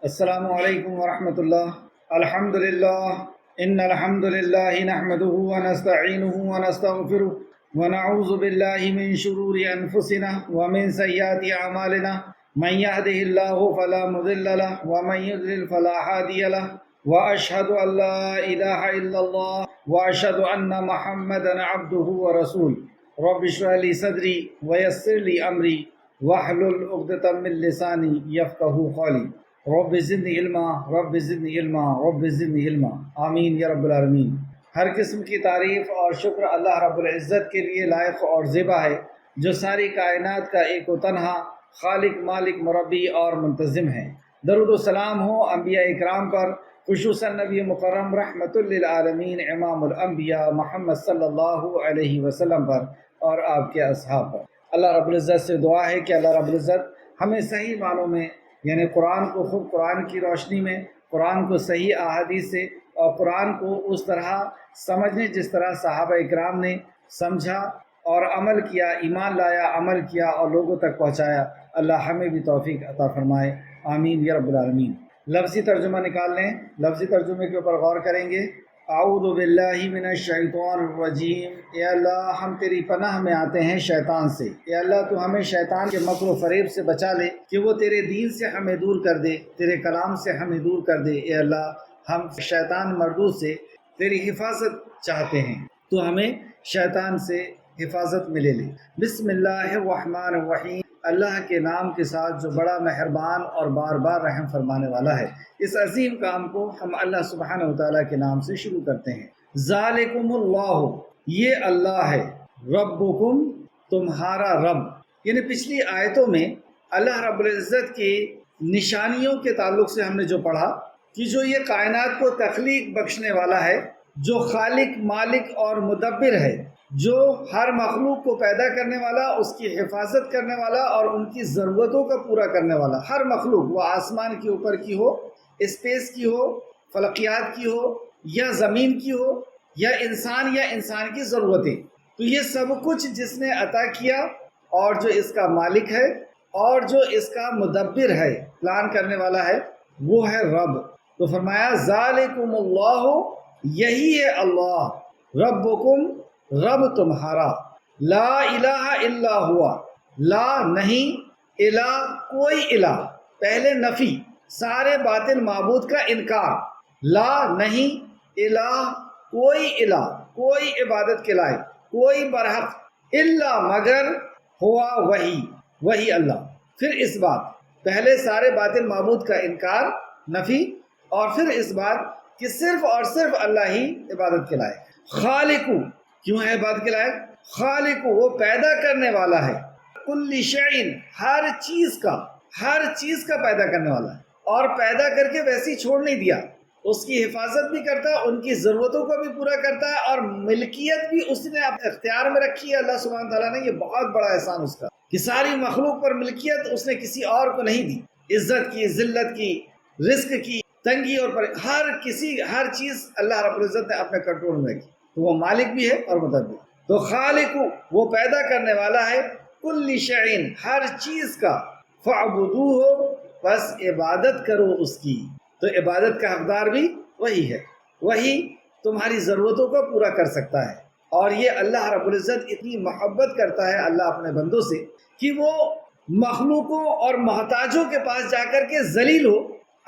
السلام علیکم ورحمۃ اللہ۔ الحمد للہ ان الحمد للہ نحمده ونستعینه ونستغفره ونعوذ باللہ من شرور انفسنا ومن سیئات اعمالنا من يهده الله فلا مضل له ومن يضلل فلا هادي له واشهد ان لا اله الا الله واشهد ان محمدا عبده ورسوله رب اشرح لي صدري ويسر لي امري واحلل عقدة من لساني يفقهوا قولي رب زدنی علما رب زدنی علما رب زدنی علما آمین یا رب العالمین۔ ہر قسم کی تعریف اور شکر اللہ رب العزت کے لیے لائق اور زیبا ہے، جو ساری کائنات کا ایک و تنہا خالق مالک مربی اور منتظم ہے۔ درود و سلام ہو انبیاء اکرام پر، خصوصاً نبی مکرم رحمت للعالمین امام الانبیاء محمد صلی اللہ علیہ وسلم پر اور آپ کے اصحاب پر۔ اللہ رب العزت سے دعا ہے کہ اللہ رب العزت ہمیں صحیح معنوں میں یعنی قرآن کو خوب قرآن کی روشنی میں، قرآن کو صحیح احادیث سے اور قرآن کو اس طرح سمجھنے جس طرح صحابہ اکرام نے سمجھا اور عمل کیا، ایمان لایا، عمل کیا اور لوگوں تک پہنچایا، اللہ ہمیں بھی توفیق عطا فرمائے، آمین یا رب العالمین۔ لفظی ترجمہ نکال لیں، لفظی ترجمے کے اوپر غور کریں گے۔ اعوذ باللہ من الشیطان الرجیم، اے اللہ ہم تیری پناہ میں آتے ہیں شیطان سے۔ اے اللہ تو ہمیں شیطان کے مکر و فریب سے بچا لے کہ وہ تیرے دین سے ہمیں دور کر دے، تیرے کلام سے ہمیں دور کر دے۔ اے اللہ ہم شیطان مردود سے تیری حفاظت چاہتے ہیں، تو ہمیں شیطان سے حفاظت میں لے لے۔ بسم اللہ الرحمن الرحیم، اللہ کے نام کے ساتھ جو بڑا مہربان اور بار بار رحم فرمانے والا ہے۔ اس عظیم کام کو ہم اللہ سبحانہ وتعالیٰ کے نام سے شروع کرتے ہیں۔ ذالکم اللہ، یہ اللہ ہے، ربکم تمہارا رب۔ یعنی پچھلی آیتوں میں اللہ رب العزت کی نشانیوں کے تعلق سے ہم نے جو پڑھا کہ جو یہ کائنات کو تخلیق بخشنے والا ہے، جو خالق مالک اور مدبر ہے، جو ہر مخلوق کو پیدا کرنے والا، اس کی حفاظت کرنے والا اور ان کی ضرورتوں کا پورا کرنے والا، ہر مخلوق، وہ آسمان کے اوپر کی ہو، اسپیس کی ہو، فلکیات کی ہو یا زمین کی ہو یا انسان کی ضرورتیں، تو یہ سب کچھ جس نے عطا کیا اور جو اس کا مالک ہے اور جو اس کا مدبر ہے، پلان کرنے والا ہے، وہ ہے رب۔ تو فرمایا ذالکم اللہ، یہی ہے اللہ، ربکم رب تمہارا، لا الہ الا ہوا، لا نہیں، الہ کوئی الہ، پہلے نفی، سارے باطل معبود کا انکار، لا نہیں، الہ کوئی الہ، کوئی عبادت کے لائق، کوئی برحق، الا مگر، ہوا وہی اللہ۔ پھر اس بات، پہلے سارے باطل معبود کا انکار، نفی، اور پھر اس بات کہ صرف اور صرف اللہ ہی عبادت کے لائق۔ خالق، کیوں ہے عبادت کے لائق؟ خالق، وہ پیدا کرنے والا ہے، کل شیء، ہر چیز کا پیدا کرنے والا ہے، اور پیدا کر کے ویسے ہی چھوڑ نہیں دیا، اس کی حفاظت بھی کرتا ہے، ان کی ضرورتوں کو بھی پورا کرتا ہے، اور ملکیت بھی اس نے اختیار میں رکھی ہے اللہ سبحانہ تعالیٰ نے۔ یہ بہت بڑا احسان اس کا کہ ساری مخلوق پر ملکیت اس نے کسی اور کو نہیں دی، عزت کی، ذلت کی، رزق کی، تنگی، اور ہر چیز اللہ رب العزت نے اپنے کنٹرول میں رکھی، تو وہ مالک بھی ہے اور مدبر۔ تو خالق، وہ پیدا کرنے والا ہے، کل شیء، ہر چیز کا، فاعبدوہ، بس عبادت کرو اس کی۔ تو عبادت کا حقدار بھی وہی ہے، وہی تمہاری ضرورتوں کو پورا کر سکتا ہے۔ اور یہ اللہ رب العزت اتنی محبت کرتا ہے اللہ اپنے بندوں سے کہ وہ مخلوقوں اور محتاجوں کے پاس جا کر کے ذلیل ہو۔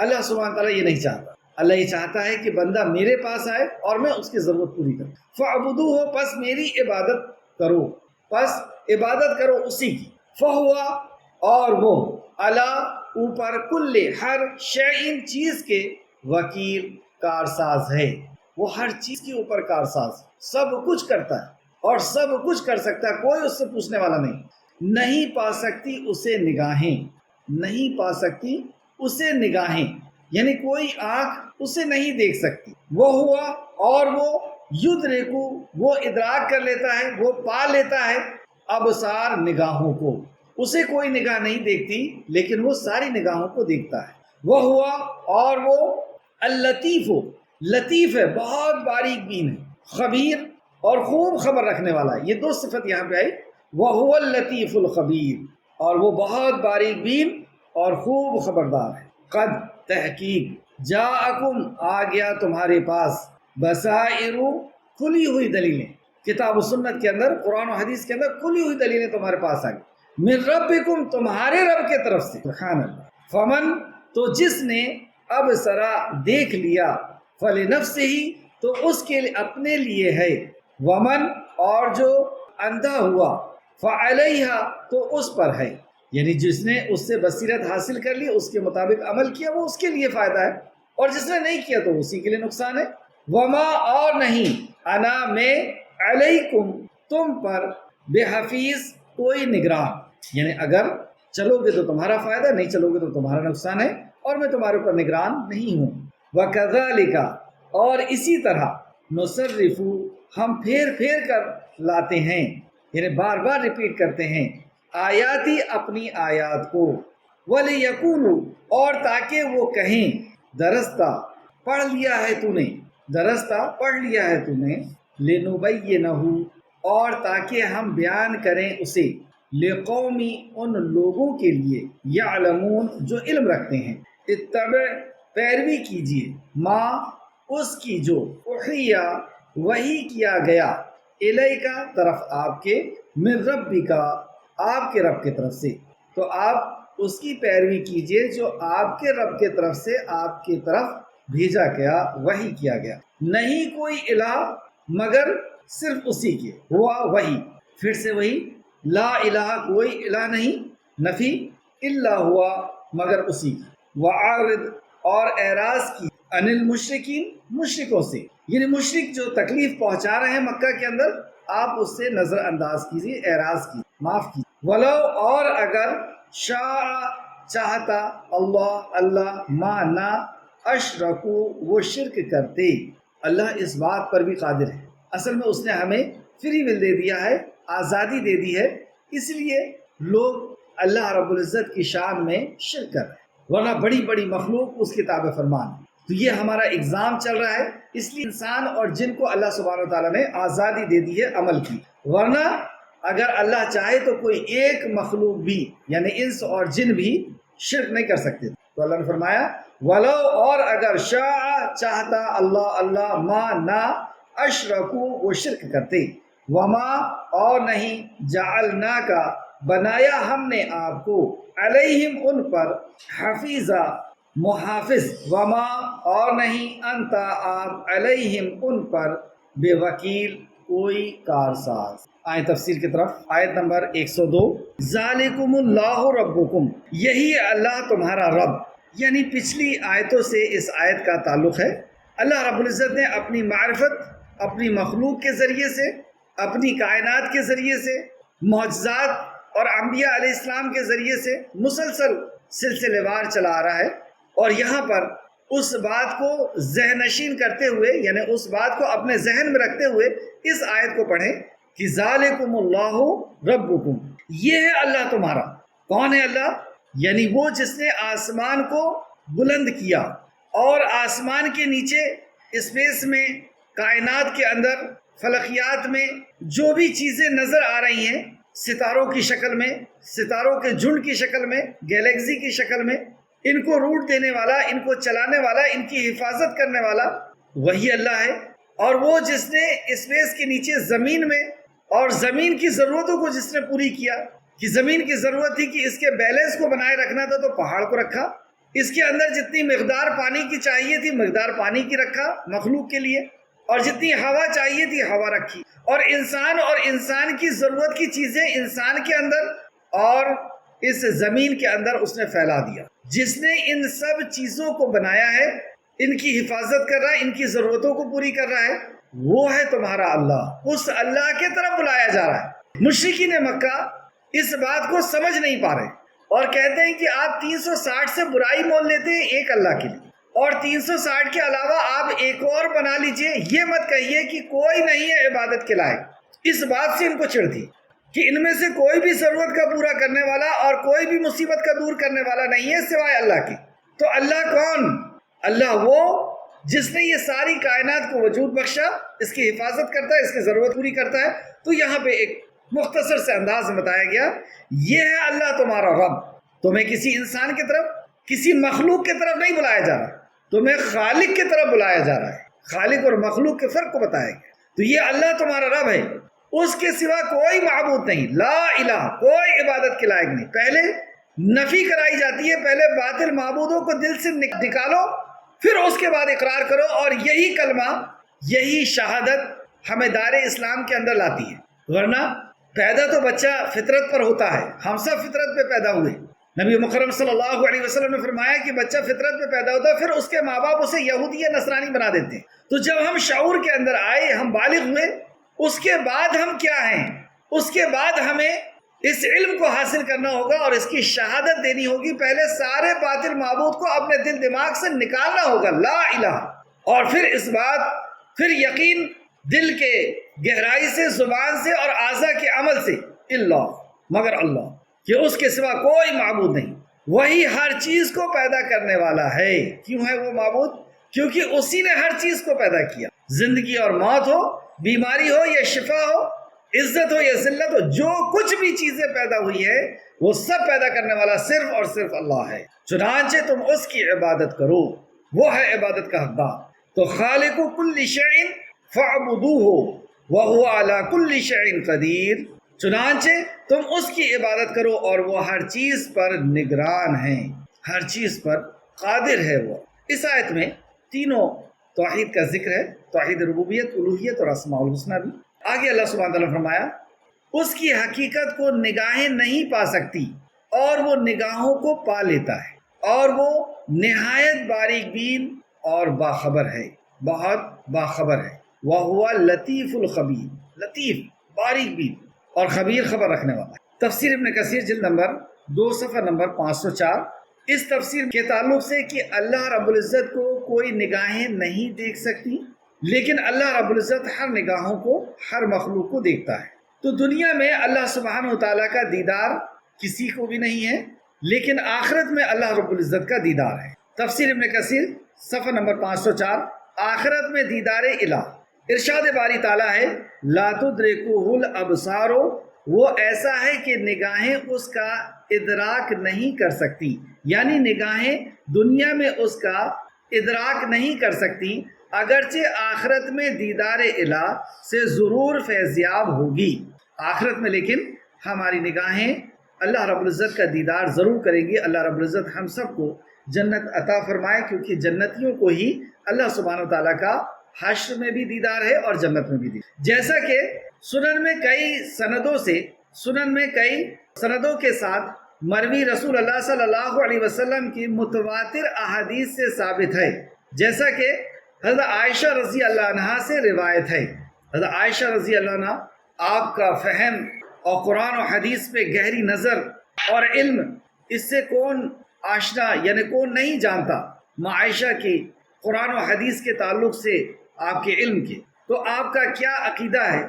اللہ سبحانہ تعالیٰ یہ نہیں چاہتا، اللہ یہ چاہتا ہے کہ بندہ میرے پاس آئے اور میں اس کی ضرورت پوری کروں۔ فاعبدوہ، پس میری عبادت کرو، پس عبادت کرو اسی کی۔ فہوا، اور وہ، علی، اوپر، کل، ہر، شیء، چیز کے، وکیل، کارساز ہے، وہ ہر چیز کے اوپر کارساز، سب کچھ کرتا ہے اور سب کچھ کر سکتا ہے، کوئی اس سے پوچھنے والا نہیں۔ نہیں پا سکتی اسے نگاہیں، نہیں پا سکتی اسے نگاہیں، یعنی کوئی آنکھ اسے نہیں دیکھ سکتی۔ وہ ہوا، اور وہ، یدرکو، وہ ادراک کر لیتا ہے، وہ پا لیتا ہے، ابصار، نگاہوں کو، اسے کوئی نگاہ نہیں دیکھتی لیکن وہ ساری نگاہوں کو دیکھتا ہے۔ وہ ہوا، اور وہ، اللطیف، لطیف ہے، بہت باریک بین ہے، خبیر، اور خوب خبر رکھنے والا ہے۔ یہ دو صفت یہاں پہ آئی، وَهُوَ اللطیف الخبیر، اور وہ بہت باریک بین اور خوب خبردار ہے۔ قد، تحقیق جاءکم آ گیا تمہارے پاس بصائر کھلی ہوئی دلیلیں، کتاب و سنت کے اندر، قرآن و حدیث کے اندر کھلی ہوئی دلیلیں تمہارے پاس آ گئی، من ربکم تمہارے رب کے طرف سے، سبحان اللہ، فمن تو جس نے اب سرا دیکھ لیا، فلنفسہ تو اس کے اپنے لیے ہے، ومن اور جو اندھا ہوا، فعلیہا تو اس پر ہے، یعنی جس نے اس سے بصیرت حاصل کر لی، اس کے مطابق عمل کیا، وہ اس کے لیے فائدہ ہے، اور جس نے نہیں کیا تو اسی کے لیے نقصان ہے۔ وما اور نہیں، انا میں، علیکم تم پر، بے حفیظ کوئی نگران، یعنی اگر چلو گے تو تمہارا فائدہ، نہیں چلو گے تو تمہارا نقصان ہے، اور میں تمہارے اوپر نگران نہیں ہوں۔ وَكَذَلِكَ اور اسی طرح، نصرف ہم پھیر پھیر کر لاتے ہیں، یعنی بار بار ریپیٹ کرتے ہیں، آیاتی اپنی آیات کو، وَلِيَقُولُوا اور تاکہ وہ کہیں، درستہ پڑھ لیا ہے تو نے، درستہ پڑھ لیا ہے تو نے، لِنُبَيِّنَهُ اور تاکہ ہم بیان کریں اسے، لِقَوْمِ ان لوگوں کے لیے، یعلمون جو علم رکھتے ہیں، اتبع پیروی کیجیے، ما اس کی جو احیا وحی کیا گیا، الیکا طرف آپ کے، من ربکا آپ کے رب کے طرف سے، تو آپ اس کی پیروی کیجیے جو آپ کے رب کے طرف سے آپ کی طرف بھیجا گیا، وحی کیا گیا، نہیں کوئی الہ مگر صرف اسی کے، ہوا وحی، پھر سے وہی، لا الہ کوئی الہ نہیں، نفی، الا ہوا مگر اسی کی، وعارض اور اعراض کی، عن المشرکین مشرکوں سے، یعنی مشرک جو تکلیف پہنچا رہے ہیں مکہ کے اندر، آپ اس سے نظر انداز کیجیے، اعراض کی، معاف کیجیے، ولو اور اگر شاء چاہتا اللہ اللہ، ما نہ اشرکو وہ شرک کرتے، اللہ اس بات پر بھی قادر ہے، اصل میں اس نے ہمیں فری ول دے دیا ہے، آزادی دے دی ہے، اس لیے لوگ اللہ رب العزت کی شان میں شرک کر رہے ہیں، ورنہ بڑی بڑی مخلوق اس کی تابع فرمان، تو یہ ہمارا اگزام چل رہا ہے، اس لیے انسان اور جن کو اللہ سبحانہ وتعالیٰ نے آزادی دے دی ہے عمل کی، ورنہ اگر اللہ چاہے تو کوئی ایک مخلوق بھی، یعنی انس اور جن بھی شرک نہیں کر سکتے، تو اللہ نے فرمایا ولو اور اگر شاء چاہتا اللہ اللہ، ما نہ اشرکو وہ شرک کرتے، وما اور نہیں، جعلنا کا بنایا ہم نے آپ کو، علیہم ان پر، حفیظہ محافظ، وما اور نہیں، انتا آپ، علیہم ان پر، بے وکیل کوئی کارساز۔ آئیں تفسیر کی طرف، آیت نمبر 102، ذالکم اللہ ربکم یہی اللہ تمہارا رب، یعنی پچھلی آیتوں سے اس آیت کا تعلق ہے، اللہ رب العزت نے اپنی معرفت اپنی مخلوق کے ذریعے سے، اپنی کائنات کے ذریعے سے، معجزات اور انبیاء علیہ السلام کے ذریعے سے مسلسل سلسلے وار چلا آ رہا ہے، اور یہاں پر اس بات کو ذہن نشین کرتے ہوئے، یعنی اس بات کو اپنے ذہن میں رکھتے ہوئے اس آیت کو پڑھیں کہ ذالکم اللہ ربکم، یہ ہے اللہ تمہارا۔ کون ہے اللہ؟ یعنی وہ جس نے آسمان کو بلند کیا، اور آسمان کے نیچے اسپیس میں، کائنات کے اندر، فلکیات میں جو بھی چیزیں نظر آ رہی ہیں، ستاروں کی شکل میں، ستاروں کے جھنڈ کی شکل میں، گیلیکسی کی شکل میں، ان کو روٹ دینے والا، ان کو چلانے والا، ان کی حفاظت کرنے والا وہی اللہ ہے۔ اور وہ جس نے اسپیس کے نیچے زمین میں، اور زمین کی ضرورتوں کو جس نے پوری کیا، کہ زمین کی ضرورت تھی کہ اس کے بیلنس کو بنائے رکھنا تھا تو پہاڑ کو رکھا، اس کے اندر جتنی مقدار پانی کی چاہیے تھی مقدار پانی کی رکھا مخلوق کے لیے، اور جتنی ہوا چاہیے تھی ہوا رکھی، اور انسان کی ضرورت کی چیزیں انسان کے اندر اور اس زمین کے اندر اس نے پھیلا دیا۔ جس نے ان سب چیزوں کو بنایا ہے، ان کی حفاظت کر رہا ہے، ان کی ضرورتوں کو پوری کر رہا ہے، وہ ہے تمہارا اللہ۔ اس اللہ کے طرف بلایا جا رہا ہے۔ مشرکین مکہ اس بات کو سمجھ نہیں پا رہے، اور کہتے ہیں کہ آپ 360 سے برائی مول لیتے ہیں ایک اللہ کے لیے، اور 360 کے علاوہ آپ ایک اور بنا لیجئے، یہ مت کہیے کہ کوئی نہیں ہے عبادت کے لائق۔ اس بات سے ان کو چڑ تھی کہ ان میں سے کوئی بھی ضرورت کا پورا کرنے والا اور کوئی بھی مصیبت کا دور کرنے والا نہیں ہے سوائے اللہ کے۔ تو اللہ کون؟ اللہ وہ جس نے یہ ساری کائنات کو وجود بخشا، اس کی حفاظت کرتا ہے، اس کی ضرورت پوری کرتا ہے۔ تو یہاں پہ ایک مختصر سے انداز میں بتایا گیا، یہ ہے اللہ تمہارا رب۔ تمہیں کسی انسان کی طرف، کسی مخلوق کی طرف نہیں بلایا جا رہا، تمہیں خالق کی طرف بلایا جا رہا ہے۔ خالق اور مخلوق کے فرق کو بتائے گا۔ تو یہ اللہ تمہارا رب ہے، اس کے سوا کوئی معبود نہیں، لا الہ، کوئی عبادت کے لائق نہیں۔ پہلے نفی کرائی جاتی ہے، پہلے باطل معبودوں کو دل سے نکالو، پھر اس کے بعد اقرار کرو، اور یہی کلمہ، یہی شہادت ہمیں دار اسلام کے اندر لاتی ہے۔ ورنہ پیدا تو بچہ فطرت پر ہوتا ہے، ہم سب فطرت پہ پیدا ہوئے۔ نبی مکرم صلی اللہ علیہ وسلم نے فرمایا کہ بچہ فطرت پہ پیدا ہوتا ہے، پھر اس کے ماں باپ اسے یہودی یا نصرانی بنا دیتے ہیں۔ تو جب ہم شعور کے اندر آئے، ہم بالغ ہوئے، اس کے بعد ہم کیا ہیں؟ اس کے بعد ہمیں اس علم کو حاصل کرنا ہوگا اور اس کی شہادت دینی ہوگی۔ پہلے سارے باطل معبود کو اپنے دل دماغ سے نکالنا ہوگا، لا الہ، اور پھر یقین دل کے گہرائی سے، زبان سے اور اعضاء کے عمل سے، اللہ، مگر اللہ، کہ اس کے سوا کوئی معبود نہیں، وہی ہر چیز کو پیدا کرنے والا ہے۔ کیوں ہے وہ معبود؟ کیونکہ اسی نے ہر چیز کو پیدا کیا۔ زندگی اور موت ہو، بیماری ہو یا شفا ہو، عزت ہو یا ذلت ہو، جو کچھ بھی چیزیں پیدا ہوئی ہے وہ سب پیدا کرنے والا صرف اور صرف اللہ ہے۔ چنانچہ تم اس کی عبادت کرو، وہ ہے عبادت کا حقدار۔ تو خالق کل شیء فاعبدوہ وہو علی کل شیء قدیر، چنانچہ تم اس کی عبادت کرو اور وہ ہر چیز پر نگران ہیں، ہر چیز پر قادر ہے وہ۔ اس آیت میں تینوں توحید کا ذکر ہے، توحید ربوبیت، الوہیت اور اسماء الحسنی بھی۔ آگے اللہ سبحانہ تعالیٰ نے فرمایا، اس کی حقیقت کو نگاہیں نہیں پا سکتی اور وہ نگاہوں کو پا لیتا ہے، اور وہ نہایت باریک بین اور باخبر ہے، بہت باخبر ہے۔ وَهُوَ اللطیف الخبیر، لطیف، باریک بین اور خبیر، خبر رکھنے والا ہے۔ تفسیر ابن کثیر جلد نمبر 2 صفحہ نمبر 504، اس تفسیر کے تعلق سے کہ اللہ رب العزت کو کوئی نگاہیں نہیں دیکھ سکتی، لیکن اللہ رب العزت ہر نگاہوں کو، ہر مخلوق کو دیکھتا ہے۔ تو دنیا میں اللہ سبحانہ وتعالیٰ کا دیدار کسی کو بھی نہیں ہے، لیکن آخرت میں اللہ رب العزت کا دیدار ہے۔ تفسیر ابن کثیر صفحہ نمبر 504، آخرت میں دیدار الہ۔ ارشاد باری تعالیٰ ہے، لا تدرکہ الابصار، وہ ایسا ہے کہ نگاہیں اس کا ادراک نہیں کر سکتی، یعنی نگاہیں دنیا میں اس کا ادراک نہیں کر سکتی، اگرچہ آخرت میں دیدار الہ سے ضرور فیضیاب ہوگی۔ آخرت میں لیکن ہماری نگاہیں اللہ رب العزت کا دیدار ضرور کریں گی۔ اللہ رب العزت ہم سب کو جنت عطا فرمائے، کیونکہ جنتیوں کو ہی اللہ سبحانہ تعالیٰ کا حشر میں بھی دیدار ہے اور جنت میں بھی دیدار۔ جیسا کہ سنن میں کئی سندوں کے ساتھ مروی رسول اللہ صلی اللہ علیہ وسلم کی متواتر احادیث سے ثابت ہے، جیسا کہ حضرت عائشہ رضی اللہ عنہا سے روایت ہے۔ حضرت عائشہ رضی اللہ عنہ، آپ کا فہم اور قرآن و حدیث پہ گہری نظر اور علم، اس سے کون آشنا، یعنی کون نہیں جانتا ماں عائشہ کی قرآن و حدیث کے تعلق سے آپ کے علم کے۔ تو آپ کا کیا عقیدہ ہے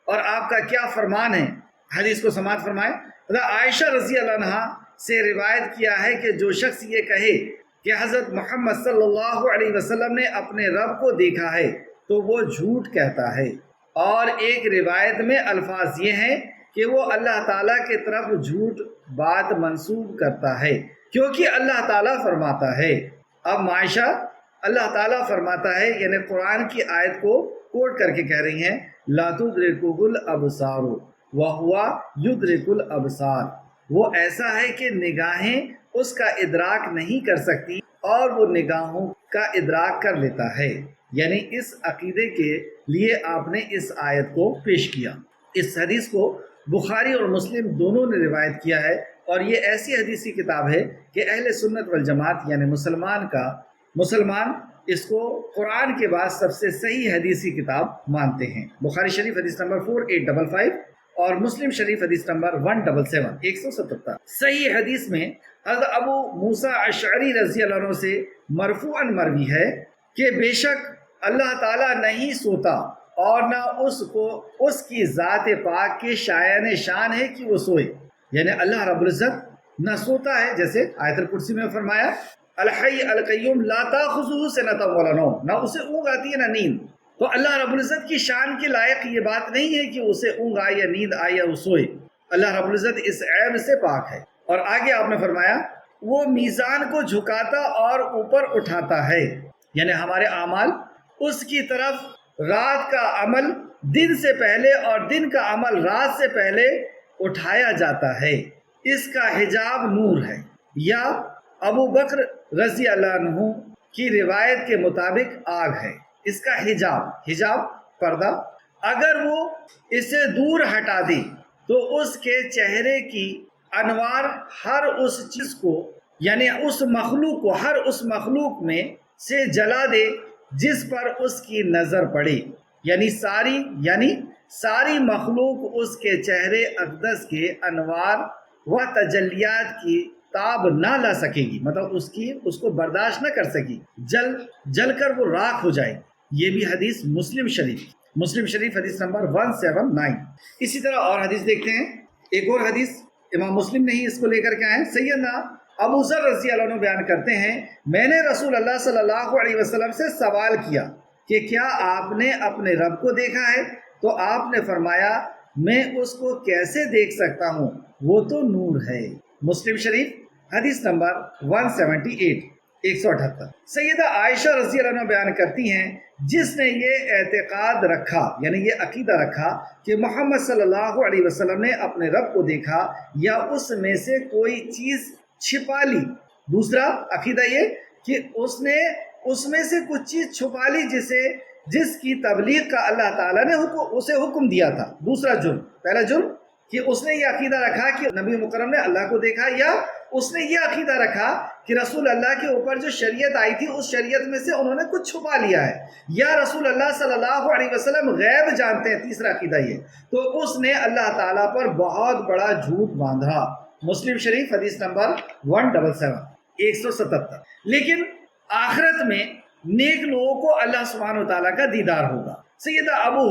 اور آپ کا کیا فرمان ہے، حدیث کو سماعت فرمائے۔ حضرت عائشہ رضی اللہ عنہا سے روایت کیا ہے کہ جو شخص یہ کہے کہ حضرت محمد صلی اللہ علیہ وسلم نے اپنے رب کو دیکھا ہے تو وہ جھوٹ کہتا ہے۔ اور ایک روایت میں الفاظ یہ ہیں کہ وہ اللہ تعالیٰ کی طرف جھوٹ بات منسوب کرتا ہے، کیونکہ اللہ تعالیٰ فرماتا ہے۔ اب معائشہ اللہ تعالیٰ فرماتا ہے، یعنی قرآن کی آیت کو کوٹ کر کے کہہ رہی ہیں، لا تدرکہ الابصار وہو یدرک الابصار، وہ ایسا ہے کہ نگاہیں اس کا ادراک نہیں کر سکتی اور وہ نگاہوں کا ادراک کر لیتا ہے۔ یعنی اس عقیدے کے لیے آپ نے اس آیت کو پیش کیا۔ اس حدیث کو بخاری اور مسلم دونوں نے روایت کیا ہے، اور یہ ایسی حدیثی کتاب ہے کہ اہل سنت والجماعت یعنی مسلمان اس کو قرآن کے بعد سب سے صحیح حدیثی کتاب مانتے ہیں۔ بخاری شریف حدیث نمبر 4855 اور مسلم شریف حدیث نمبر 177 صحیح حدیث میں حضرت ابو موسیٰ اشعری رضی اللہ عنہ سے مرفوعاً مروی ہے کہ بے شک اللہ تعالیٰ نہیں سوتا اور نہ اس کی ذات پاک کے شایان شان ہے کہ وہ سوئے، یعنی اللہ رب العزت نہ سوتا ہے، جیسے آیت الکرسی میں فرمایا الحی القیوم لا تاخذہ سنۃ ولا نوم، نہ اسے اونگ آتی ہے نہ نیند۔ تو اللہ رب العزت کی شان کے لائق یہ بات نہیں ہے کہ اسے اونگ آئے یا نیند آئے یا وہ سوئے۔ اللہ رب العزت اس عیب سے پاک ہے۔ اور آگے آپ نے فرمایا وہ میزان کو جھکاتا اور اوپر اٹھاتا ہے، یعنی ہمارے اعمال اس کی طرف رات کا عمل دن سے پہلے اور دن کا عمل رات سے پہلے اٹھایا جاتا ہے۔ اس کا حجاب نور ہے، یا ابو بکر رضی اللہ عنہ کی روایت کے مطابق آگ ہے۔ اس کا حجاب پردہ، اگر وہ اسے دور ہٹا دے تو اس کے چہرے کی انوار ہر اس چیز کو، یعنی اس مخلوق کو، ہر اس مخلوق میں سے جلا دے جس پر اس کی نظر پڑے، یعنی ساری مخلوق اس کے چہرے اقدس کے انوار و تجلیات کی تاب نہ لا سکے گی، مطلب اس کو برداشت نہ کر سکی، جل کر وہ راکھ ہو جائے۔ یہ بھی حدیث مسلم شریف حدیث نمبر 179۔ اسی طرح اور حدیث دیکھتے ہیں، ایک اور حدیث امام مسلم نے ہی اس کو لے کر کے آئے ہیں۔ سیدنا ابو ذر رضی اللہ عنہ بیان کرتے ہیں، میں نے رسول اللہ صلی اللہ علیہ وسلم سے سوال کیا کہ کیا آپ نے اپنے رب کو دیکھا ہے؟ تو آپ نے فرمایا، میں اس کو کیسے دیکھ سکتا ہوں، وہ تو نور ہے۔ مسلم شریف حدیث نمبر 178۔ سیدہ عائشہ رضی اللہ عنہ بیان کرتی ہیں، جس نے یہ اعتقاد رکھا، یعنی یہ عقیدہ رکھا کہ محمد صلی اللہ علیہ وسلم نے اپنے رب کو دیکھا یا اس میں سے کوئی چیز چھپا لی۔ دوسرا عقیدہ یہ کہ اس نے اس میں سے کچھ چیز چھپا لی جس کی تبلیغ کا اللہ تعالیٰ نے اسے حکم دیا تھا۔ دوسرا جرم، پہلا جرم کہ اس نے یہ عقیدہ رکھا کہ نبی مکرم نے اللہ کو دیکھا، یا اس نے یہ عقیدہ رکھا کہ رسول اللہ کے اوپر جو شریعت آئی تھی اس شریعت میں سے انہوں نے کچھ چھپا لیا ہے، یا رسول اللہ صلی اللہ علیہ وسلم غیب جانتے ہیں۔ تیسرا عقیدہ یہ، تو اس نے اللہ تعالیٰ پر بہت بڑا جھوٹ باندھا۔ مسلم شریف حدیث نمبر 177۔ لیکن آخرت میں نیک لوگوں کو اللہ سبحانہ وتعالیٰ کا دیدار ہوگا۔ سیدنا ابو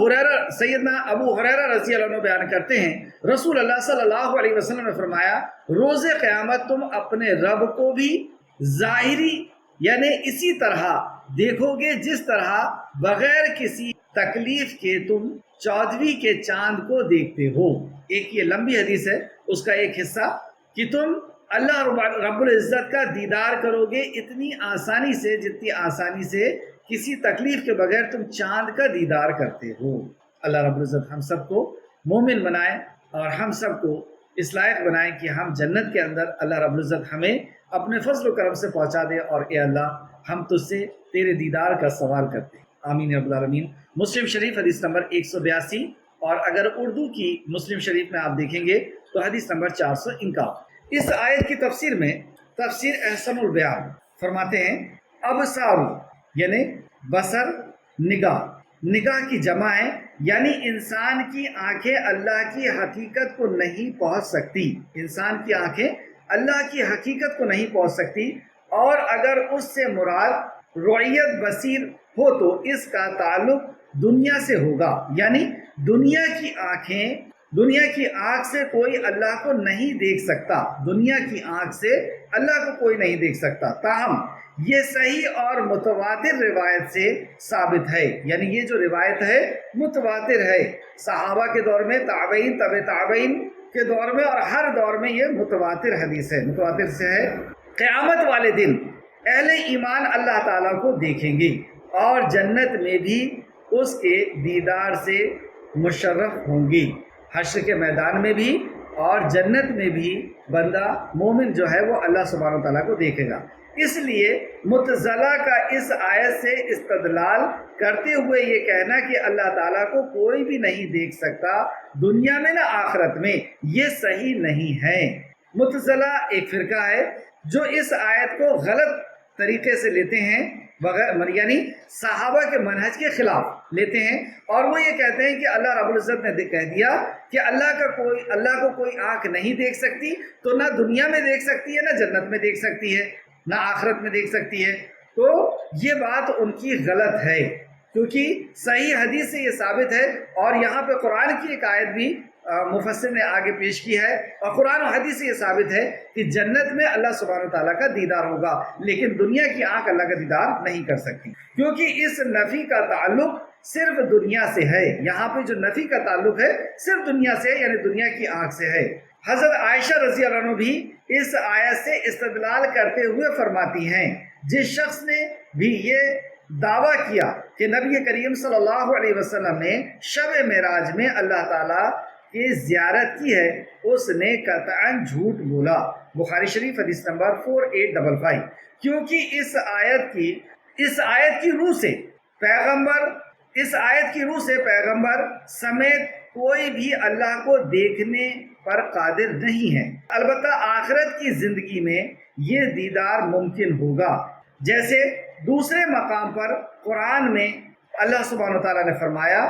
ہریرہ رضی اللہ عنہ بیان کرتے ہیں، رسول اللہ صلی اللہ علیہ وسلم نے فرمایا، روز قیامت تم اپنے رب کو بھی ظاہری یعنی اسی طرح دیکھو گے جس طرح بغیر کسی تکلیف کے تم 14ویں کے چاند کو دیکھتے ہو۔ ایک یہ لمبی حدیث ہے، اس کا ایک حصہ کہ تم اللہ رب العزت کا دیدار کرو گے اتنی آسانی سے جتنی آسانی سے کسی تکلیف کے بغیر تم چاند کا دیدار کرتے ہو۔ اللہ رب العزت ہم سب کو مومن بنائے اور ہم سب کو اس لائق بنائے کہ ہم جنت کے اندر اللہ رب العزت ہمیں اپنے فضل و کرم سے پہنچا دے، اور اے اللہ ہم تجھ سے تیرے دیدار کا سوال کرتے ہیں، آمین رب العالمین۔ مسلم شریف حدیث نمبر 182، اور اگر اردو کی مسلم شریف میں آپ دیکھیں گے تو حدیث نمبر 451۔ اس آیت کی تفسیر میں تفسیر احسن البیان فرماتے ہیں، ابصار یعنی بصر، نگاہ کی جمع ہے، یعنی انسان کی آنکھیں اللہ کی حقیقت کو نہیں پہنچ سکتی، انسان کی آنکھیں اللہ کی حقیقت کو نہیں پہنچ سکتی، اور اگر اس سے مراد رؤیت بصیر ہو تو اس کا تعلق دنیا سے ہوگا، یعنی دنیا کی آنکھ سے کوئی اللہ کو نہیں دیکھ سکتا، دنیا کی آنکھ سے اللہ کو کوئی نہیں دیکھ سکتا۔ تاہم یہ صحیح اور متواتر روایت سے ثابت ہے، یعنی یہ جو روایت ہے متواتر ہے، صحابہ کے دور میں، تابعین، تبع تابعین کے دور میں، اور ہر دور میں یہ متواتر حدیث ہے، متواتر سے ہے۔ قیامت والے دن اہل ایمان اللہ تعالیٰ کو دیکھیں گے اور جنت میں بھی اس کے دیدار سے مشرف ہوں گی، حشر کے میدان میں بھی اور جنت میں بھی بندہ مومن جو ہے وہ اللہ سبحانہ وتعالیٰ کو دیکھے گا۔ اس لیے معتزلہ کا اس آیت سے استدلال کرتے ہوئے یہ کہنا کہ اللہ تعالیٰ کو کوئی بھی نہیں دیکھ سکتا دنیا میں نہ آخرت میں، یہ صحیح نہیں ہے۔ معتزلہ ایک فرقہ ہے جو اس آیت کو غلط طریقے سے لیتے ہیں، یعنی صحابہ کے منہج کے خلاف لیتے ہیں، اور وہ یہ کہتے ہیں کہ اللہ رب العزت نے کہہ دیا کہ اللہ کو کوئی آنکھ نہیں دیکھ سکتی، تو نہ دنیا میں دیکھ سکتی ہے، نہ جنت میں دیکھ سکتی ہے، نہ آخرت میں دیکھ سکتی ہے۔ تو یہ بات ان کی غلط ہے، کیونکہ صحیح حدیث سے یہ ثابت ہے، اور یہاں پہ قرآن کی ایک آیت بھی مفسر نے آگے پیش کی ہے، اور قرآن و حدیث سے یہ ثابت ہے کہ جنت میں اللہ سبحانہ تعالیٰ کا دیدار ہوگا، لیکن دنیا کی آنکھ اللہ کا دیدار نہیں کر سکتی، کیونکہ اس نفی کا تعلق صرف دنیا سے ہے۔ یہاں پہ جو نفی کا تعلق ہے صرف دنیا سے، یعنی دنیا کی آنکھ سے ہے۔ حضرت عائشہ رضی اللہ عنہ بھی اس آیت سے استدلال کرتے ہوئے فرماتی ہیں جس شخص نے بھی یہ دعویٰ کیا کہ نبی کریم صلی اللہ علیہ وسلم نے شب معراج میں اللہ تعالیٰ کی زیارت کی ہے اس نے قطعاً جھوٹ بولا۔ بخاری شریف حدیث نمبر 4855۔ کیونکہ اس آیت کی روح سے پیغمبر سمیت کوئی بھی اللہ کو دیکھنے پر قادر نہیں ہے، البتہ آخرت کی زندگی میں یہ دیدار ممکن ہوگا، جیسے دوسرے مقام پر قرآن میں اللہ سبحانہ وتعالیٰ نے فرمایا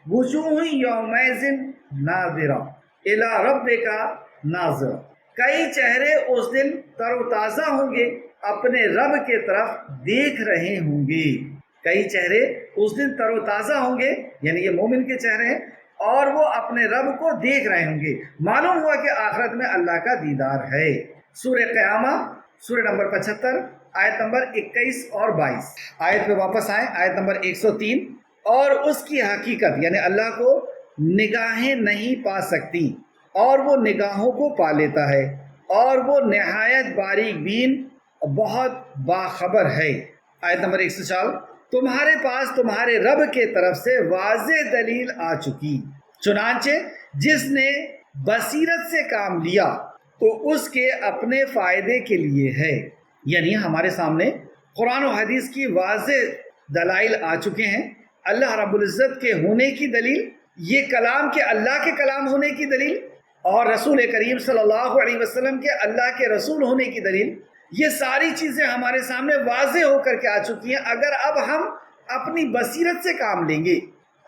وجوہ یومئذ ناظرہ الی ربک ناظرہ، کئی چہرے اس دن تر و تازہ ہوں گے، اپنے رب کے طرف دیکھ رہے ہوں گے۔ کئی چہرے اس دن تر و تازہ ہوں گے، یعنی یہ مومن کے چہرے ہیں، اور وہ اپنے رب کو دیکھ رہے ہوں گے۔ معلوم ہوا کہ آخرت میں اللہ کا دیدار ہے۔ سورہ قیامہ سورہ نمبر 75 آیت نمبر 21 اور 22۔ آیت پہ واپس آئیں، آیت نمبر 103۔ اور اس کی حقیقت یعنی اللہ کو نگاہیں نہیں پا سکتی اور وہ نگاہوں کو پا لیتا ہے، اور وہ نہایت باریک بین بہت باخبر ہے۔ آیت نمبر 104۔ تمہارے پاس تمہارے رب کے طرف سے واضح دلیل آ چکی، چنانچہ جس نے بصیرت سے کام لیا تو اس کے اپنے فائدے کے لیے ہے۔ یعنی ہمارے سامنے قرآن و حدیث کی واضح دلائل آ چکے ہیں، اللہ رب العزت کے ہونے کی دلیل، یہ کلام کے اللہ کے کلام ہونے کی دلیل، اور رسول کریم صلی اللہ علیہ وسلم کے اللہ کے رسول ہونے کی دلیل، یہ ساری چیزیں ہمارے سامنے واضح ہو کر کے آ چکی ہیں۔ اگر اب ہم اپنی بصیرت سے کام لیں گے،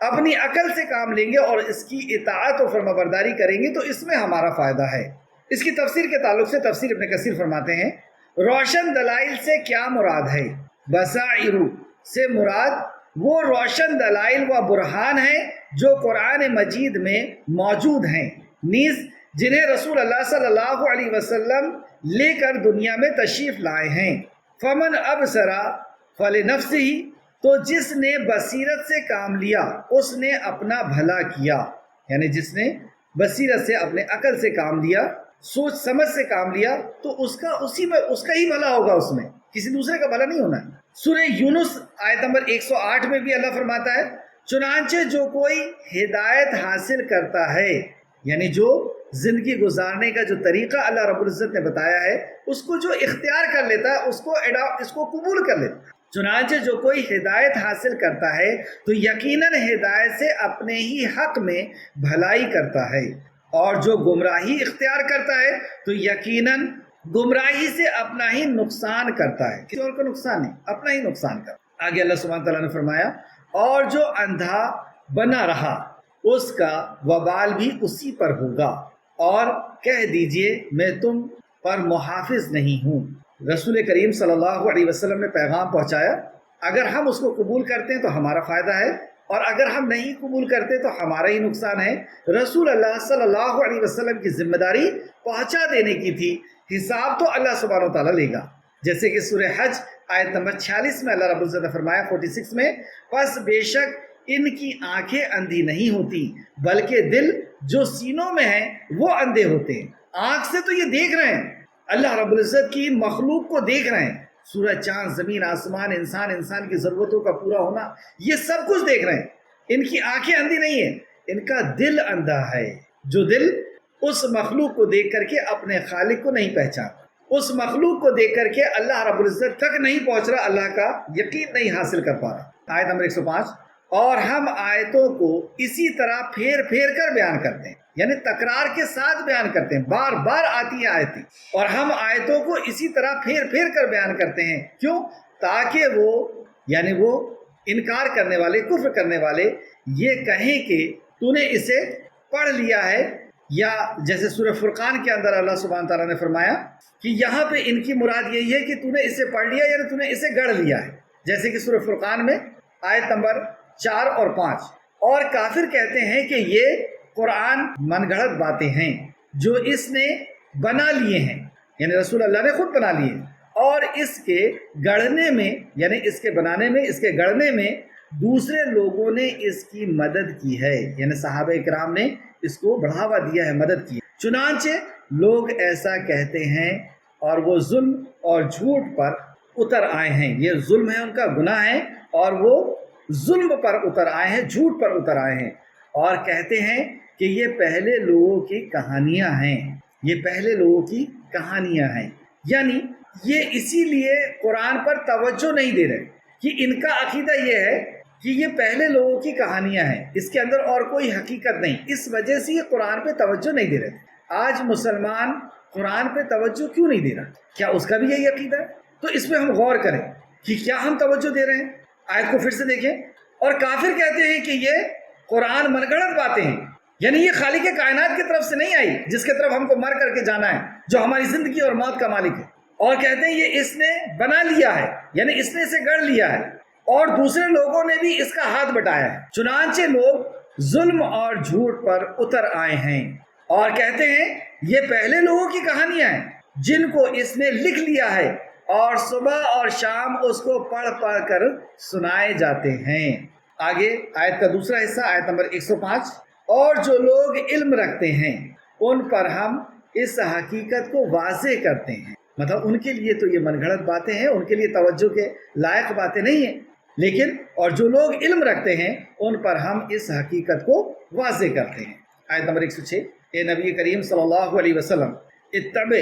اپنی عقل سے کام لیں گے اور اس کی اطاعت و فرمانبرداری کریں گے تو اس میں ہمارا فائدہ ہے۔ اس کی تفسیر کے تعلق سے تفسیر ابن کثیر فرماتے ہیں روشن دلائل سے کیا مراد ہے؟ بصائر سے مراد وہ روشن دلائل و برہان ہیں جو قرآن مجید میں موجود ہیں، نیز جنہیں رسول اللہ صلی اللہ علیہ وسلم لے کر دنیا میں تشریف لائے ہیں۔ فمن ابصر فلنفسہ، تو جس نے بصیرت سے کام لیا اس نے اپنا بھلا کیا، یعنی جس نے بصیرت سے اپنے عقل سے کام لیا، سوچ سمجھ سے کام لیا تو اس کا ہی بھلا ہوگا، اس میں کسی دوسرے کا بھلا نہیں ہونا ہے۔ سورہ یونس آیت نمبر 108 میں بھی اللہ فرماتا ہے چنانچہ جو کوئی ہدایت حاصل کرتا ہے، یعنی جو زندگی گزارنے کا جو طریقہ اللہ رب العزت نے بتایا ہے اس کو جو اختیار کر لیتا ہے، اس کو قبول کر لیتا ہے۔ چنانچہ جو کوئی ہدایت حاصل کرتا ہے تو یقیناً ہدایت سے اپنے ہی حق میں بھلائی کرتا ہے، اور جو گمراہی اختیار کرتا ہے تو یقیناً گمراہی سے اپنا ہی نقصان کرتا ہے، کسی اور کا نقصان نہیں، اپنا ہی نقصان کرتا ہے۔ آگے اللہ سبحانہ تعالیٰ نے فرمایا اور جو اندھا بنا رہا اس کا وبال بھی اسی پر ہوگا، اور کہہ دیجئے میں تم پر محافظ نہیں ہوں۔ رسول کریم صلی اللہ علیہ وسلم نے پیغام پہنچایا، اگر ہم اس کو قبول کرتے ہیں تو ہمارا فائدہ ہے، اور اگر ہم نہیں قبول کرتے تو ہمارا ہی نقصان ہے۔ رسول اللہ صلی اللہ علیہ وسلم کی ذمہ داری پہنچا دینے کی تھی، حساب تو اللہ سبحانہ و تعالیٰ لے گا، جیسے کہ سورہ حج آیت نمبر 46 میں اللہ رب العزت نے فرمایا 46 میں، پس بے شک ان کی آنکھیں اندھی نہیں ہوتی بلکہ دل جو سینوں میں ہیں وہ اندھے ہوتے ہیں۔ آنکھ سے تو یہ دیکھ رہے ہیں، اللہ رب العزت کی مخلوق کو دیکھ رہے ہیں، سورج چاند زمین آسمان انسان کی ضرورتوں کا پورا ہونا، یہ سب کچھ دیکھ رہے ہیں۔ ان کی آنکھیں اندھی نہیں ہیں، ان کا دل اندھا ہے، جو دل اس مخلوق کو دیکھ کر کے اپنے خالق کو نہیں پہچانتا، اس مخلوق کو دیکھ کر کے اللہ رب العزت تک نہیں پہنچ رہا، اللہ کا یقین نہیں حاصل کر پا رہا۔ آیت نمبر 105، اور ہم آیتوں کو اسی طرح پھیر پھیر کر بیان کرتے ہیں، یعنی تکرار کے ساتھ بیان کرتے ہیں، بار بار آتی ہیں آیتیں، اور ہم آیتوں کو اسی طرح پھیر پھیر کر بیان کرتے ہیں، کیوں؟ تاکہ وہ انکار کرنے والے، کفر کرنے والے یہ کہیں کہ تو نے اسے پڑھ لیا ہے، یا جیسے سورہ فرقان کے اندر اللہ سبحانہ تعالیٰ نے فرمایا کہ یہاں پہ ان کی مراد یہی ہے کہ تو نے اسے پڑھ لیا، یعنی تو نے اسے گڑھ لیا ہے، جیسے کہ سورہ فرقان میں آیت نمبر 4 اور 5۔ اور کافر کہتے ہیں کہ یہ قرآن من گھڑت باتیں ہیں جو اس نے بنا لیے ہیں، یعنی رسول اللہ نے خود بنا لیے، اور اس کے گڑھنے میں، یعنی اس کے بنانے میں، اس کے گڑھنے میں دوسرے لوگوں نے اس کی مدد کی ہے، یعنی صحابہ کرام نے اس کو بڑھاوا دیا ہے، مدد کی ہے۔ چنانچہ لوگ ایسا کہتے ہیں اور وہ ظلم اور جھوٹ پر اتر آئے ہیں. یہ ظلم ہے، ان کا گناہ ہے، اور وہ ظلم پر اتر آئے ہیں، جھوٹ پر اتر آئے ہیں، اور کہتے ہیں کہ یہ پہلے لوگوں کی کہانیاں ہیں. یہ پہلے لوگوں کی کہانیاں ہیں، یعنی یہ اسی لیے قرآن پر توجہ نہیں دے رہے کہ ان کا عقیدہ یہ ہے کہ یہ پہلے لوگوں کی کہانیاں ہیں، اس کے اندر اور کوئی حقیقت نہیں. اس وجہ سے یہ قرآن پہ توجہ نہیں دے رہے. آج مسلمان قرآن پہ توجہ کیوں نہیں دے رہا؟ کیا اس کا بھی یہی عقیدہ ہے؟ تو اس پہ ہم غور کریں کہ کیا ہم توجہ دے رہے ہیں. آیت کو پھر سے دیکھیں. اور کافر کہتے ہیں کہ یہ قرآن من گھڑت باتیں ہیں، یعنی یہ خالق کائنات کی طرف سے نہیں آئی جس کی طرف ہم کو مر کر کے جانا ہے، جو ہماری زندگی اور موت کا مالک ہے. اور کہتے ہیں یہ اس نے بنا لیا ہے، یعنی اس نے اسے گڑھ لیا ہے، اور دوسرے لوگوں نے بھی اس کا ہاتھ بٹایا ہے. چنانچہ لوگ ظلم اور جھوٹ پر اتر آئے ہیں اور کہتے ہیں یہ پہلے لوگوں کی کہانیاں ہیں جن کو اس نے لکھ لیا ہے، اور صبح اور شام اس کو پڑھ پڑھ کر سنائے جاتے ہیں. آگے آیت کا دوسرا حصہ، آیت نمبر 105. اور جو لوگ علم رکھتے ہیں ان پر ہم اس حقیقت کو واضح کرتے ہیں. مطلب ان کے لیے تو یہ من گھڑت باتیں ہیں، ان کے لیے توجہ کے لائق باتیں نہیں ہیں، لیکن اور جو لوگ علم رکھتے ہیں ان پر ہم اس حقیقت کو واضح کرتے ہیں. آیت نمبر 106. اے نبی کریم صلی اللہ علیہ وسلم، اتبع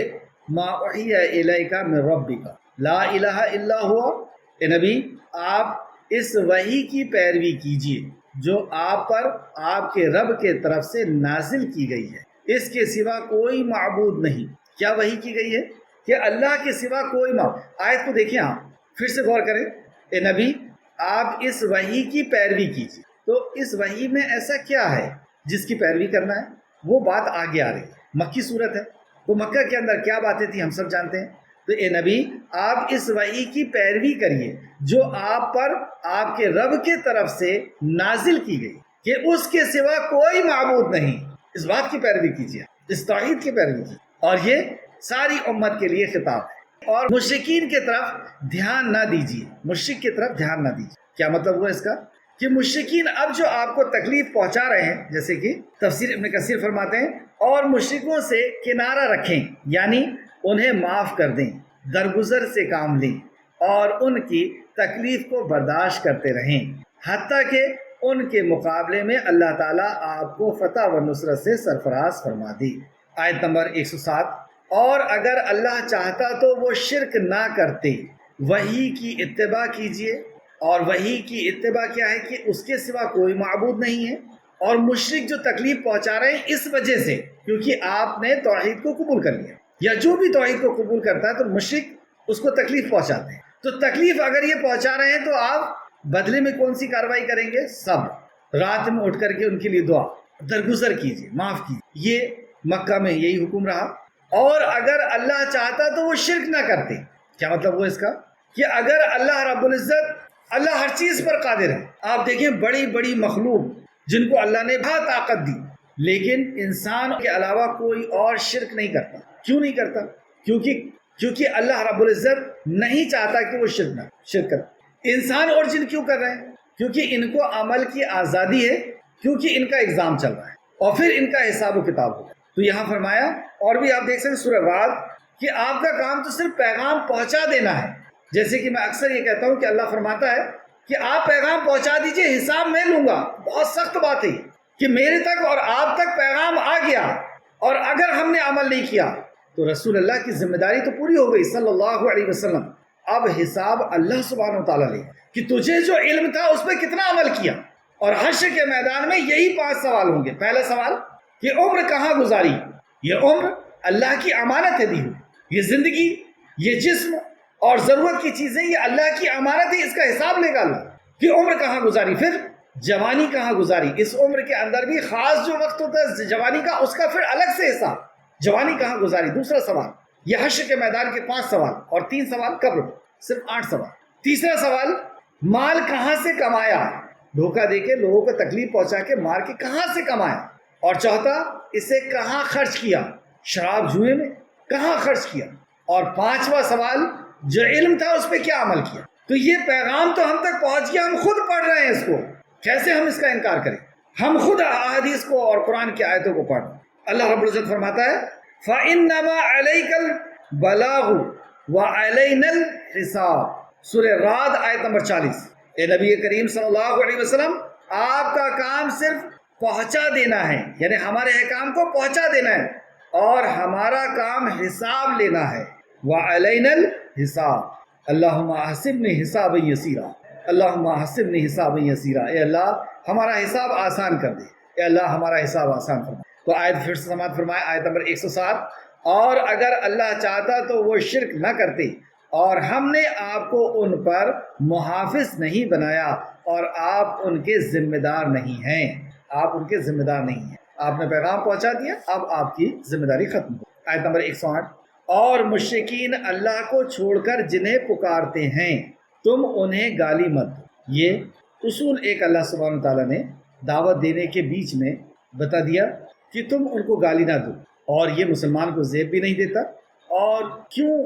ما اوحی الیک من ربک لا الہ الا ہوا. اے نبی، آپ اس وحی کی پیروی کیجیے جو آپ پر آپ کے رب کے طرف سے نازل کی گئی ہے، اس کے سوا کوئی معبود نہیں. کیا وحی کی گئی ہے؟ کہ اللہ کے سوا کوئی معبود. آیت کو دیکھیں، آپ پھر سے غور کریں. اے نبی، آپ اس وحی کی پیروی کیجیے. تو اس وحی میں ایسا کیا ہے جس کی پیروی کرنا ہے؟ وہ بات آگے آ رہی ہے. مکی صورت ہے، تو مکہ کے اندر کیا باتیں تھیں ہم سب جانتے ہیں. تو اے نبی، آپ اس وحی کی پیروی کریے جو آپ پر آپ کے رب کے طرف سے نازل کی گئی، کہ اس کے سوا کوئی معبود نہیں. اس بات کی پیروی کیجیے، اس توحید کی پیروی کیجیے. اور یہ ساری امت کے لیے خطاب ہے. اور مشرکین کی طرف دھیان نہ دیجیے، مشرک کی طرف دھیان نہ دیجیے. کیا مطلب ہوا اس کا؟ کہ مشرکین اب جو آپ کو تکلیف پہنچا رہے ہیں، جیسے کہ تفسیر ابن کثیر فرماتے ہیں، اور مشرکوں سے کنارہ رکھیں، یعنی انہیں معاف کر دیں، درگزر سے کام لیں، اور ان کی تکلیف کو برداشت کرتے رہیں، حتیٰ کہ ان کے مقابلے میں اللہ تعالیٰ آپ کو فتح و نصرت سے سرفراز فرما دی. آیت نمبر 107. اور اگر اللہ چاہتا تو وہ شرک نہ کرتے. وحی کی اتباع کیجیے. اور وحی کی اتباع کیا ہے؟ کہ اس کے سوا کوئی معبود نہیں ہے. اور مشرک جو تکلیف پہنچا رہے ہیں اس وجہ سے کیونکہ آپ نے توحید کو قبول کر لیا، یا جو بھی توحید کو قبول کرتا ہے تو مشرک اس کو تکلیف پہنچاتے ہیں. تو تکلیف اگر یہ پہنچا رہے ہیں تو آپ بدلے میں کون سی کارروائی کریں گے؟ سب رات میں اٹھ کر کے ان کے لیے دعا، درگزر کیجیے، معاف کیجیے. یہ مکہ میں یہی حکم رہا. اور اگر اللہ چاہتا تو وہ شرک نہ کرتے. کیا مطلب وہ اس کا؟ کہ اگر اللہ رب العزت، اللہ ہر چیز پر قادر ہے. آپ دیکھیں بڑی بڑی مخلوق جن کو اللہ نے بہت طاقت دی، لیکن انسان کے علاوہ کوئی اور شرک نہیں کرتا. کیوں نہیں کرتا؟ کیونکہ اللہ رب العزت نہیں چاہتا کہ وہ شرک کرے. انسان اور جن کیوں کر رہے ہیں؟ کیونکہ ان کو عمل کی آزادی ہے، کیونکہ ان کا ایگزام چل رہا ہے اور پھر ان کا حساب و کتاب ہوگا. تو یہاں فرمایا، اور بھی آپ دیکھ سکتے ہیں سورہ رعد، کہ آپ کا کام تو صرف پیغام پہنچا دینا ہے. جیسے کہ میں اکثر یہ کہتا ہوں کہ اللہ فرماتا ہے کہ آپ پیغام پہنچا دیجئے، حساب میں لوں گا. بہت سخت بات ہے کہ میرے تک اور آپ تک پیغام آ گیا، اور اگر ہم نے عمل نہیں کیا تو رسول اللہ کی ذمہ داری تو پوری ہو گئی صلی اللہ علیہ وسلم. اب حساب اللہ سبحانہ و تعالیٰ لے کہ تجھے جو علم تھا اس پہ کتنا عمل کیا. اور حشر کے میدان میں یہی 5 سوال ہوں گے. پہلا سوال کہ عمر کہاں گزاری؟ یہ عمر اللہ کی امانت ہے دی ہوئی. یہ زندگی، یہ جسم اور ضرورت کی چیزیں، یہ اللہ کی امانت ہے، اس کا حساب لے گا اللہ کہ عمر کہاں گزاری. پھر جوانی کہاں گزاری؟ اس عمر کے اندر بھی خاص جو وقت ہوتا ہے جوانی کا، اس کا پھر الگ سے حساب. جوانی کہاں گزاری؟ دوسرا سوال. یہ حشر کے میدان کے 5 سوال، اور 3 سوال قبر، صرف 8 سوال. تیسرا سوال، مال کہاں سے کمایا؟ دھوکہ دے کے لوگوں کو تکلیف پہنچا کے مار کے کہاں سے کمایا؟ اور چوتھا، اسے کہاں خرچ کیا؟ شراب جوئے میں کہاں خرچ کیا؟ اور 5واں سوال، جو علم تھا اس پہ کیا عمل کیا؟ تو یہ پیغام تو ہم تک پہنچ گیا، ہم خود پڑھ رہے ہیں اس کو. کیسے ہم اس کا انکار کریں؟ ہم خود احادیث کو اور قرآن کی آیتوں کو پڑھ رہے ہیں. اللہ رب العزت فرماتا ہے فَإِنَّمَا عَلَيْكَ الْبَلَاغُ وَعَلَيْنَا الْحِسَابُ، سورہ رعد آیت نمبر 40۔ اے نبی کریم صلی اللہ علیہ وسلم، آپ کا کام صرف پہنچا دینا ہے، یعنی ہمارے احکام کو پہنچا دینا ہے، اور ہمارا کام حساب لینا ہے۔ وَعَلَيْنَا الْحِسَابُ اللہم احسبنی حسابا یسیرا، اللہم احسبنی حسابا یسیرا، اے اللہ ہمارا حساب آسان کر دے، اے اللہ ہمارا حساب آسان فرما۔ تو آیت پھر سے سماعت فرمائے، آیت نمبر 107۔ اور اگر اللہ چاہتا تو وہ شرک نہ کرتے، اور ہم نے آپ کو ان پر محافظ نہیں بنایا، اور آپ ان کے ذمہ دار نہیں ہیں، آپ ان کے ذمہ دار نہیں ہیں۔ آپ نے پیغام پہنچا دیا، اب آپ کی ذمہ داری ختم ہو۔ آیت نمبر 108۔ اور مشرکین اللہ کو چھوڑ کر جنہیں پکارتے ہیں تم انہیں گالی مت دو۔ یہ اصول ایک اللہ سبحانہ تعالیٰ نے دعوت دینے کے بیچ میں بتا دیا کہ تم ان کو گالی نہ دو، اور یہ مسلمان کو زیب بھی نہیں دیتا۔ اور کیوں؟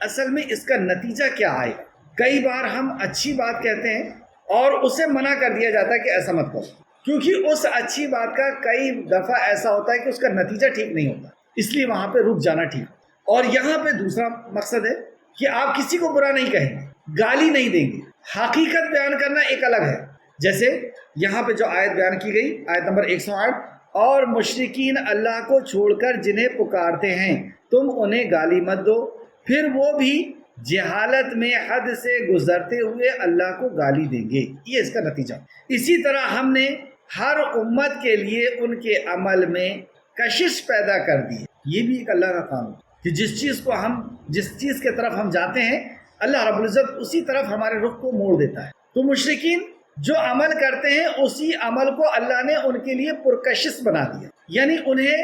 اصل میں اس کا نتیجہ کیا آئے گا؟ کئی بار ہم اچھی بات کہتے ہیں اور اسے منع کر دیا جاتا ہے کہ ایسا مت کرو، کیونکہ اس اچھی بات کا کئی دفعہ ایسا ہوتا ہے کہ اس کا نتیجہ ٹھیک نہیں ہوتا، اس لیے وہاں پہ رک جانا ٹھیک۔ اور یہاں پہ دوسرا مقصد ہے کہ آپ کسی کو برا نہیں کہیں گے، گالی نہیں دیں گے، حقیقت بیان کرنا ایک الگ ہے۔ جیسے یہاں پہ جو آیت بیان کی گئی، آیت نمبر 108، اور مشرکین اللہ کو چھوڑ کر جنہیں پکارتے ہیں تم انہیں گالی مت دو، پھر وہ بھی جہالت میں حد سے گزرتے ہوئے اللہ کو گالی دیں گے۔ یہ اس کا نتیجہ۔ اسی طرح ہم نے ہر امت کے لیے ان کے عمل میں کشش پیدا کر دی ہے۔ یہ بھی ایک اللہ کا کام ہے کہ جس چیز کے طرف ہم جاتے ہیں، اللہ رب العزت اسی طرف ہمارے رخ کو موڑ دیتا ہے۔ تو مشرکین جو عمل کرتے ہیں اسی عمل کو اللہ نے ان کے لیے پرکشش بنا دیا، یعنی انہیں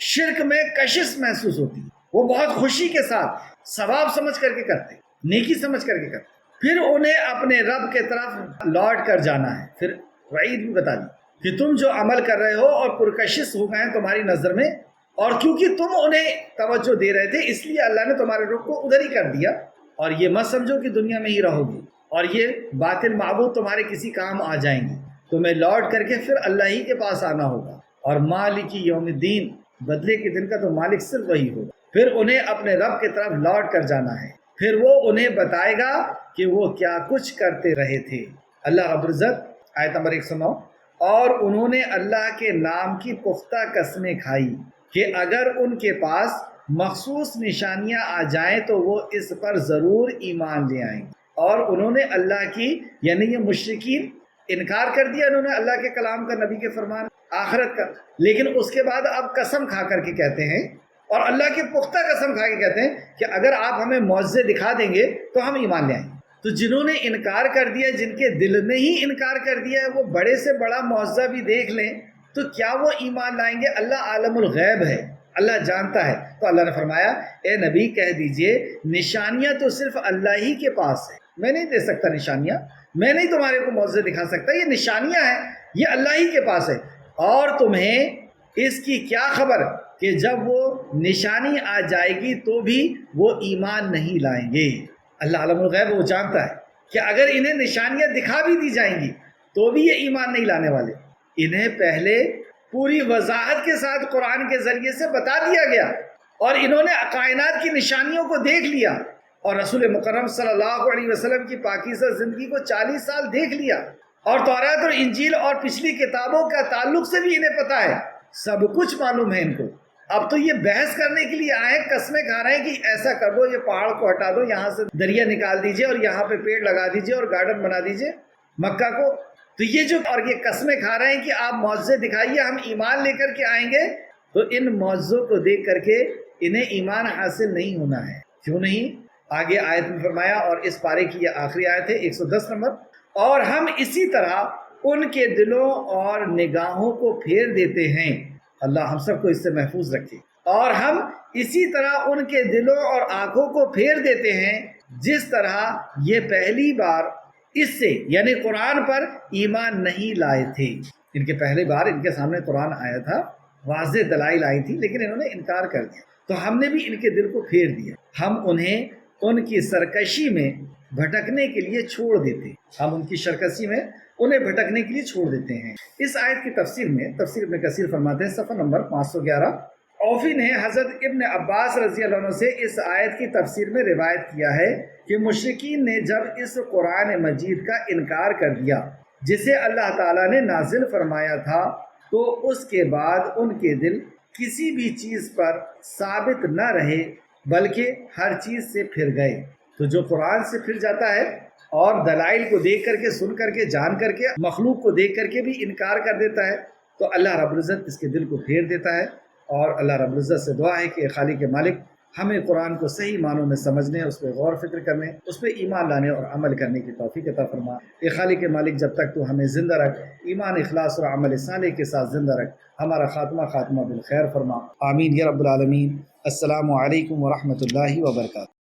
شرک میں کشش محسوس ہوتی ہے، وہ بہت خوشی کے ساتھ ثواب سمجھ کر کے کرتے، نیکی سمجھ کر کے کرتے، پھر انہیں اپنے رب کے طرف لوٹ کر جانا ہے۔ پھر وعید بھی بتا دی کہ تم جو عمل کر رہے ہو اور پرکشش ہو گئے ہیں تمہاری نظر میں، اور کیونکہ تم انہیں توجہ دے رہے تھے اس لیے اللہ نے تمہارے رخ کو ادھر ہی کر دیا۔ اور یہ مت سمجھو کہ دنیا میں ہی رہو گے اور یہ باطل معبود تمہارے کسی کام آ جائیں گے، تمہیں لوٹ کر کے پھر اللہ ہی کے پاس آنا ہوگا، اور مالک یوم الدین، بدلے کے دن کا تو مالک صرف وہی ہوگا۔ پھر انہیں اپنے رب کی طرف لوٹ کر جانا ہے، پھر وہ انہیں بتائے گا کہ وہ کیا کچھ کرتے رہے تھے۔ اللہ رب العزت آیت نمبر 109۔ اور انہوں نے اللہ کے نام کی پختہ قسمیں کھائی کہ اگر ان کے پاس مخصوص نشانیاں آ جائیں تو وہ اس پر ضرور ایمان لے آئیں گے۔ اور انہوں نے اللہ کی، یعنی یہ مشرکین، انکار کر دیا انہوں نے اللہ کے کلام کا، نبی کے فرمان، آخرت کا، لیکن اس کے بعد اب قسم کھا کر کے کہتے ہیں، اور اللہ کی پختہ قسم کھا کے کہتے ہیں کہ اگر آپ ہمیں معجزے دکھا دیں گے تو ہم ایمان لے آئیں گے۔ تو جنہوں نے انکار کر دیا، جن کے دل نے ہی انکار کر دیا ہے، وہ بڑے سے بڑا معجزہ بھی دیکھ لیں تو کیا وہ ایمان لائیں گے؟ اللہ عالم الغیب ہے، اللہ جانتا ہے۔ تو اللہ نے فرمایا، اے نبی کہہ دیجئے نشانیاں تو صرف اللہ ہی کے پاس ہے، میں نہیں دے سکتا نشانیاں، میں نہیں تمہارے کو معجزے دکھا سکتا، یہ نشانیاں ہیں، یہ اللہ ہی کے پاس ہے۔ اور تمہیں اس کی کیا خبر کہ جب وہ نشانی آ جائے گی تو بھی وہ ایمان نہیں لائیں گے۔ اللہ عالم الغیب وہ جانتا ہے کہ اگر انہیں نشانیاں دکھا بھی دی جائیں گی تو بھی یہ ایمان نہیں لانے والے۔ انہیں پہلے پوری وضاحت کے ساتھ قرآن کے ذریعے سے بتا دیا گیا، اور انہوں نے کائنات کی نشانیوں کو دیکھ لیا، اور رسول مکرم صلی اللہ علیہ وسلم کی پاکیزہ زندگی کو 40 سال دیکھ لیا، اور تورات اور انجیل اور پچھلی کتابوں کا تعلق سے بھی انہیں پتا ہے، سب کچھ معلوم ہے ان کو۔ اب تو یہ بحث کرنے کے لیے آئے، قسمیں کھا رہے ہیں کہ ایسا کر دو، یہ پہاڑ کو ہٹا دو، یہاں سے دریا نکال دیجئے اور یہاں پہ پیڑ لگا دیجئے اور گارڈن بنا دیجئے مکہ کو۔ تو یہ قسمیں کھا رہے ہیں کہ آپ معجزے دکھائیے، ہم ایمان لے کر کے آئیں گے، تو ان معجزوں کو دیکھ کر کے انہیں ایمان حاصل نہیں ہونا ہے۔ کیوں نہیں؟ آگے آیت میں فرمایا، اور اس پارے کی یہ آخری آیت ہے 110 نمبر، اور ہم اسی طرح ان کے دلوں اور نگاہوں کو پھیر دیتے ہیں، اللہ ہم سب کو اس سے محفوظ رکھے، اور ہم اسی طرح ان کے دلوں اور آنکھوں کو پھیر دیتے ہیں جس طرح یہ پہلی بار اس سے، یعنی قرآن پر ایمان نہیں لائے تھے۔ ان کے پہلی بار ان کے سامنے قرآن آیا تھا، واضح دلائل آئی تھی، لیکن انہوں نے انکار کر دیا، تو ہم نے بھی ان کے دل کو پھیر دیا، ہم انہیں ان کی سرکشی میں بھٹکنے کے لیے چھوڑ دیتے، ہم ان کی سرکشی میں انہیں بھٹکنے کے لیے چھوڑ دیتے ہیں۔ اس آیت کی تفسیر میں تفسیر ابن کثیر فرماتے ہیں صفحہ نمبر 511، اوفی نے حضرت ابن عباس رضی اللہ عنہ سے اس آیت کی تفسیر میں روایت کیا ہے کہ مشرکین نے جب اس قرآن مجید کا انکار کر دیا جسے اللہ تعالیٰ نے نازل فرمایا تھا تو اس کے بعد ان کے دل کسی بھی چیز پر ثابت نہ رہے بلکہ ہر چیز سے پھر گئے۔ تو جو قرآن سے پھر جاتا ہے اور دلائل کو دیکھ کر کے، سن کر کے، جان کر کے، مخلوق کو دیکھ کر کے بھی انکار کر دیتا ہے، تو اللہ رب العزت اس کے دل کو پھیر دیتا ہے۔ اور اللہ رب العزت سے دعا ہے کہ خالق مالک ہمیں قرآن کو صحیح معنوں میں سمجھنے، اس پہ غور فکر کرنے، اس پہ ایمان لانے اور عمل کرنے کی توفیق عطا فرما۔ اے خالق مالک جب تک تو ہمیں زندہ رکھ، ایمان اخلاص اور عمل صالح کے ساتھ زندہ رکھ، ہمارا خاتمہ بالخیر فرما، آمین یا رب العالمین۔ السلام علیکم ورحمۃ اللہ وبرکاتہ۔